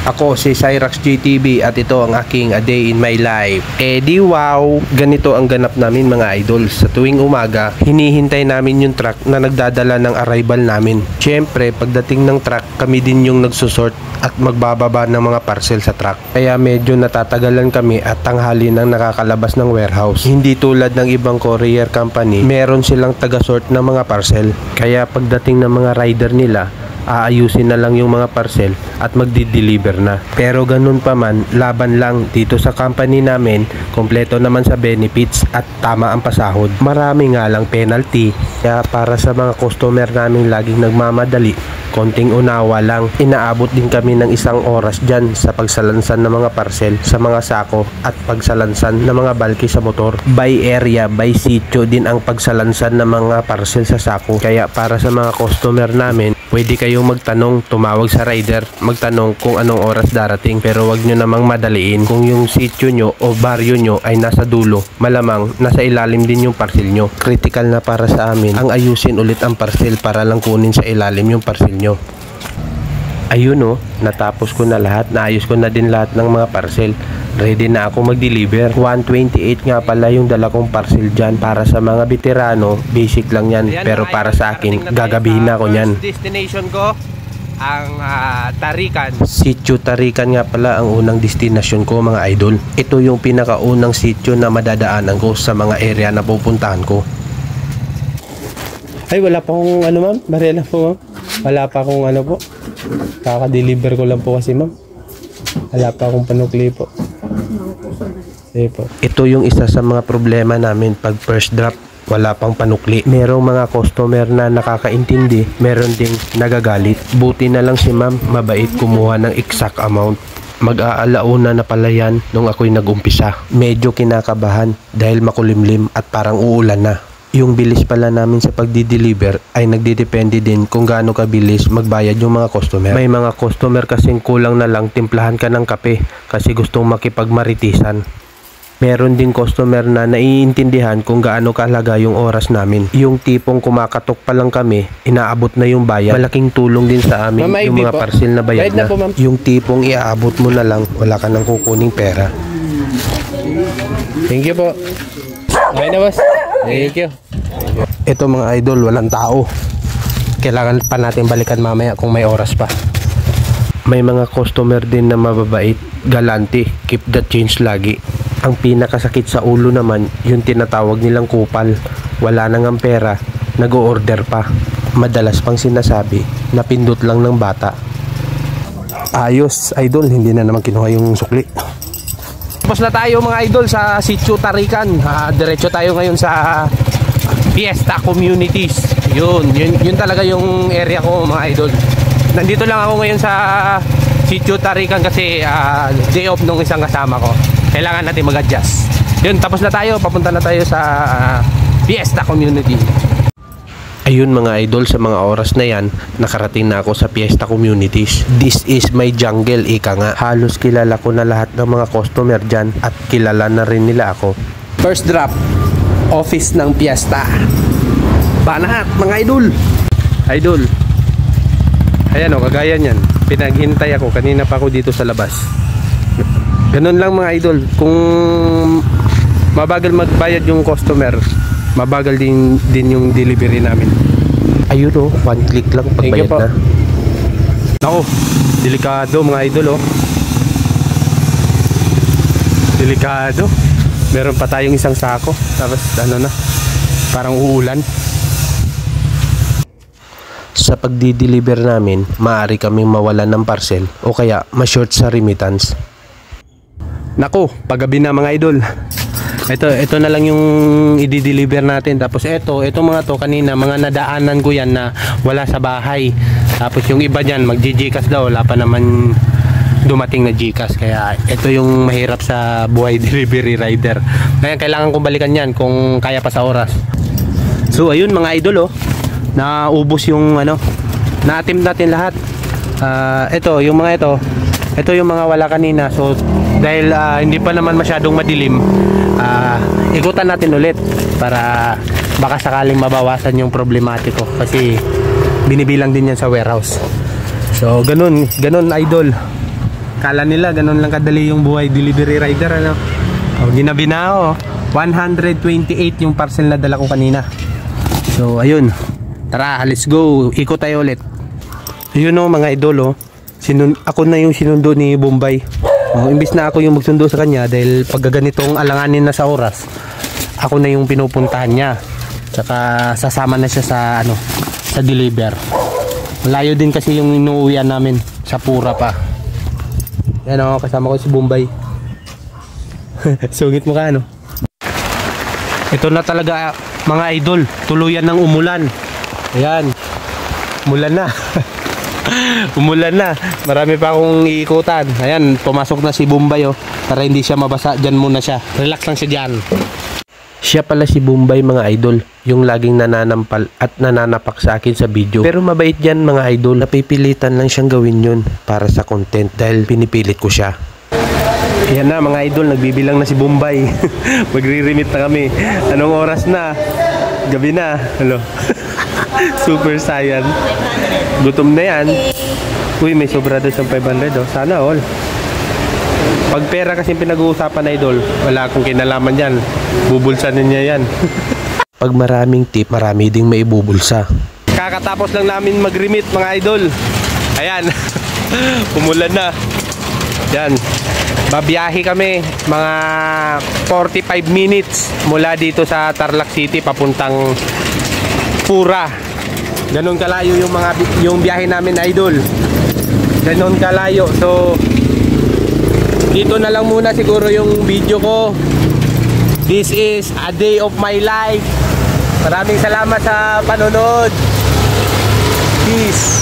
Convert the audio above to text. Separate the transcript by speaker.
Speaker 1: Ako si Cyrax GTV at ito ang aking A Day in My Life. Di wow, ganito ang ganap namin mga idol. Sa tuwing umaga, hinihintay namin yung truck na nagdadala ng arrival namin. Siyempre, pagdating ng truck, kami din yung nagsusort at magbababa ng mga parcel sa truck. Kaya medyo natatagalan kami at tanghali nang nakakalabas ng warehouse. Hindi tulad ng ibang courier company, meron silang taga-sort ng mga parcel. Kaya pagdating ng mga rider nila, aayusin na lang yung mga parcel at magdi-deliver na. Pero ganun pa man, laban lang dito sa company namin, kompleto naman sa benefits at tama ang pasahod. Marami nga lang penalty, kaya para sa mga customer namin laging nagmamadali, konting unawa lang. Inaabot din kami ng 1 oras dyan sa pagsalansan ng mga parcel sa mga sako at pagsalansan ng mga bulky sa motor. By area, by sitio din ang pagsalansan ng mga parcel sa sako. Kaya para sa mga customer namin, pwede kayong magtanong, tumawag sa rider, magtanong kung anong oras darating. Pero wag nyo namang madaliin. Kung yung sitio nyo o baryo nyo ay nasa dulo, malamang nasa ilalim din yung parcel nyo. Critical na para sa amin ang ayusin ulit ang parcel para lang kunin sa ilalim yung parcel nyo. Ayun o, natapos ko na lahat. Naayos ko na din lahat ng mga parcel. Ready na ako mag-deliver. 128 nga pala yung dala kong parcel dyan. Para sa mga veterano, basic lang yan. Pero para sa akin, gagabihin na ako nyan.
Speaker 2: Destination ko, ang Tarikan.
Speaker 1: Sitio Tarikan nga pala ang unang destination ko mga idol. Ito yung pinakaunang sitio na madadaanan ko sa mga area na pupuntahan ko.
Speaker 3: Ay, wala pa akong ano ma'am, Mariela po ma'am. Wala pa akong ano po. Kaka-deliver ko lang po kasi ma'am. Wala pa akong panukli po. Po.
Speaker 1: Ito yung isa sa mga problema namin pag first drop, wala pang panukli. Merong mga customer na nakakaintindi, meron ding nagagalit. Buti na lang si ma'am, mabait kumuha ng exact amount. Mag-aalauna na pala yan nung ako'y nag-umpisa. Medyo kinakabahan dahil makulimlim at parang uulan na. Yung bilis pala namin sa pagdi-deliver ay nagdidepende din kung gaano kabilis magbayad yung mga customer. May mga customer kasing kulang na lang timplahan ka ng kape kasi gustong makipagmaritisan. Meron din customer na naiintindihan kung gaano kahalaga yung oras namin. Yung tipong kumakatok pa lang kami, inaabot na yung bayad. Malaking tulong din sa amin yung mga parcel na bayad na. Yung tipong iaabot mo na lang, wala ka nang kukuning pera.
Speaker 3: Thank you po. Okay na boss. Thank you.
Speaker 1: Ito mga idol, walang tao. Kailangan pa natin balikan mamaya kung may oras pa. May mga customer din na mababait, galante, keep the change lagi. Ang pinakasakit sa ulo naman, yung tinatawag nilang kupal. Wala nang ang pera, nag-o-order pa. Madalas pang sinasabi, napindot lang ng bata. Ayos, idol, hindi na naman kinuha yung sukli.
Speaker 2: Tapos na tayo mga idol sa Sitio Tarikan. Diretso tayo ngayon sa Fiesta Communities. Yun talaga yung area ko mga idol. Nandito lang ako ngayon sa Sitio Tarikan kasi day off nung isang kasama ko. Kailangan natin mag-adjust. Yun, tapos na tayo. Papunta na tayo sa Fiesta Community.
Speaker 1: Ayun mga idol, sa mga oras na yan, nakarating na ako sa Fiesta Communities. This is my jungle, ika nga. Halos kilala ko na lahat ng mga customer dyan at kilala na rin nila ako.
Speaker 2: First drop, office ng Fiesta. Banat mga idol. Idol. Ayan o, kagaya nyan. Pinaghintay ako, kanina pa ako dito sa labas. Ganun lang mga idol. Kung mabagal magbayad yung customer, mabagal din yung delivery namin.
Speaker 1: Ayun o, 1 click lang pagbayad na.
Speaker 2: Ako, delikado mga idol o. Delikado. Meron pa tayong isang sako. Tapos ano na, parang uulan.
Speaker 1: Sa pagdi-deliver namin, maaari kaming mawalan ng parcel o kaya ma-short sa remittance.
Speaker 2: Nako, paggabi na mga idol. Ito na lang yung i-deliver natin. Tapos ito mga to kanina, mga nadaanan ko yan na wala sa bahay. Tapos yung iba dyan, mag-GCash daw. Wala pa naman dumating na GCash. Kaya ito yung mahirap sa buhay delivery rider. Kaya kailangan kong balikan yan kung kaya pa sa oras. So ayun mga idol oh. Naubos yung ano, na-attempt natin lahat. Ito yung mga wala kanina. So dahil hindi pa naman masyadong madilim, ikutan natin ulit para baka sakaling mabawasan yung problematiko kasi binibilang din yan sa warehouse. So ganun idol. Kala nila ganun lang kadali yung buhay delivery rider, ano. O, ginabi na ako. 128 yung parcel na dala ko kanina. So, ayun. Tara, let's go. Ikot tayo ulit. Ayun o, mga idol, oh. Ako na yung sinundo ni Bombay. Imbis na ako yung magsundo sa kanya dahil pag ganitong alanganin na sa oras, ako na yung pinupuntahan niya. Tsaka sasama na siya sa ano, sa deliver. Malayo din kasi yung inuuwian namin, sa Pura pa. Yan o, kasama ko si Bombay. Sungit mo ka, ano? Ito na talaga, mga idol, tuluyan ng umulan. Ayan, umulan na. Umulan na. Marami pa akong iikutan. Ayan, pumasok na si Bombay, oh. Para hindi siya mabasa, dyan muna siya. Relax lang siya dyan.
Speaker 1: Siya pala si Bombay, mga idol, yung laging nananampal at nananapak sa akin sa video. Pero mabait yan, mga idol. Napipilitan lang siyang gawin yun para sa content dahil pinipilit ko siya.
Speaker 2: Ayan na, mga idol, nagbibilang na si Bombay. Magre-remit na kami. Anong oras na? Gabi na. Hello. Super Saiyan. Gutom na yan. Uy, may sobra doon sa 500, oh. Sana all. Pag pera kasi pinag-uusapan, idol, wala akong kinalaman yan. Bubulsanin niya yan.
Speaker 1: Pag maraming tip, marami ding maibubulsa.
Speaker 2: Kakatapos lang namin mag-remit, mga idol. Ayan. Umulan na. Yan. Babiyahe kami mga 45 minutes mula dito sa Tarlac City papuntang Pura. Ganon kalayo yung biyahe namin, idol. Ganon kalayo. So dito na lang muna siguro yung video ko. This is a day of my life. Maraming salamat sa panonood. Peace.